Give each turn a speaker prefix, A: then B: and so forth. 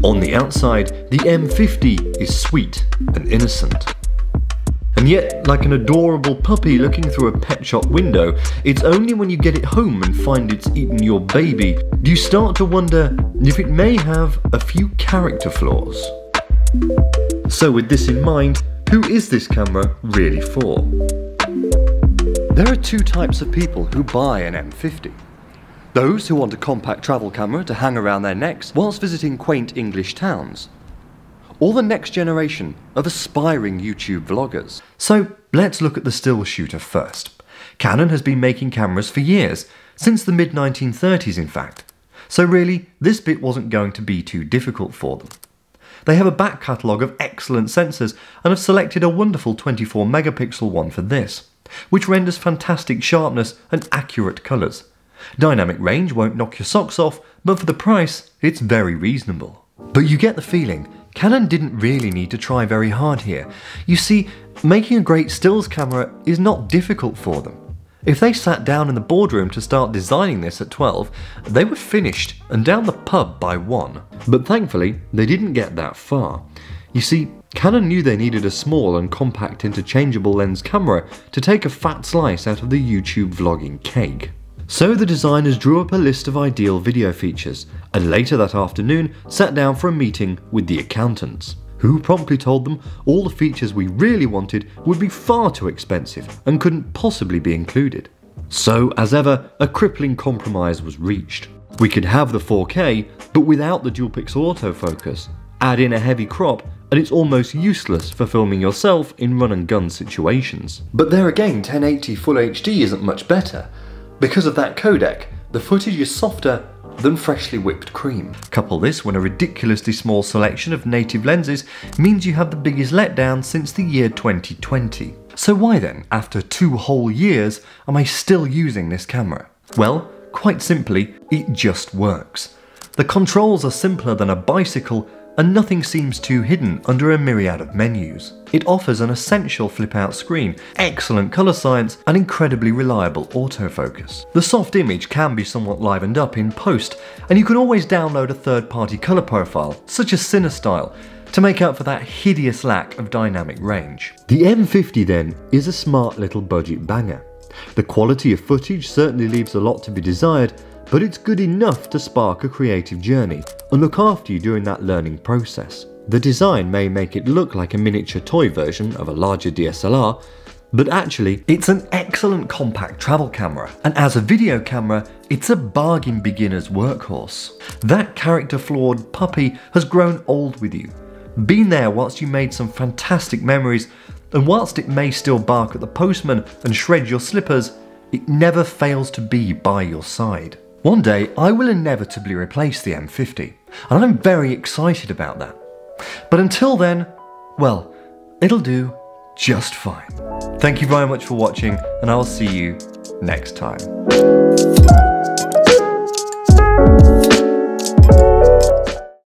A: On the outside, the M50 is sweet and innocent. And yet, like an adorable puppy looking through a pet shop window, it's only when you get it home and find it's eaten your baby do you start to wonder if it may have a few character flaws. So with this in mind, who is this camera really for? There are two types of people who buy an M50. Those who want a compact travel camera to hang around their necks whilst visiting quaint English towns. Or the next generation of aspiring YouTube vloggers. So let's look at the still shooter first. Canon has been making cameras for years, since the mid-1930s in fact. So really, this bit wasn't going to be too difficult for them. They have a back catalogue of excellent sensors and have selected a wonderful 24 megapixel one for this, which renders fantastic sharpness and accurate colours. Dynamic range won't knock your socks off, but for the price, it's very reasonable. But you get the feeling Canon didn't really need to try very hard here. You see, making a great stills camera is not difficult for them. If they sat down in the boardroom to start designing this at 12, they were finished and down the pub by 1. But thankfully, they didn't get that far. You see, Canon knew they needed a small and compact interchangeable lens camera to take a fat slice out of the YouTube vlogging cake. So the designers drew up a list of ideal video features, and later that afternoon sat down for a meeting with the accountants, who promptly told them all the features we really wanted would be far too expensive and couldn't possibly be included. So, as ever, a crippling compromise was reached. We could have the 4K, but without the dual pixel autofocus. Add in a heavy crop, and it's almost useless for filming yourself in run and gun situations. But there again, 1080 Full HD isn't much better. Because of that codec, the footage is softer than freshly whipped cream. Couple this when a ridiculously small selection of native lenses means you have the biggest letdown since the year 2020. So why then, after 2 whole years, am I still using this camera? Well, quite simply, it just works. The controls are simpler than a bicycle, and nothing seems too hidden under a myriad of menus. It offers an essential flip-out screen, excellent colour science, and incredibly reliable autofocus. The soft image can be somewhat livened up in post, and you can always download a third-party colour profile, such as CineStyle, to make up for that hideous lack of dynamic range. The M50 then is a smart little budget banger. The quality of footage certainly leaves a lot to be desired, but it's good enough to spark a creative journey and look after you during that learning process. The design may make it look like a miniature toy version of a larger DSLR, but actually it's an excellent compact travel camera, and as a video camera, it's a bargain beginner's workhorse. That character-flawed puppy has grown old with you, been there whilst you made some fantastic memories, and whilst it may still bark at the postman and shred your slippers, it never fails to be by your side. One day, I will inevitably replace the M50, and I'm very excited about that. But until then, well, it'll do just fine. Thank you very much for watching, and I will see you next time.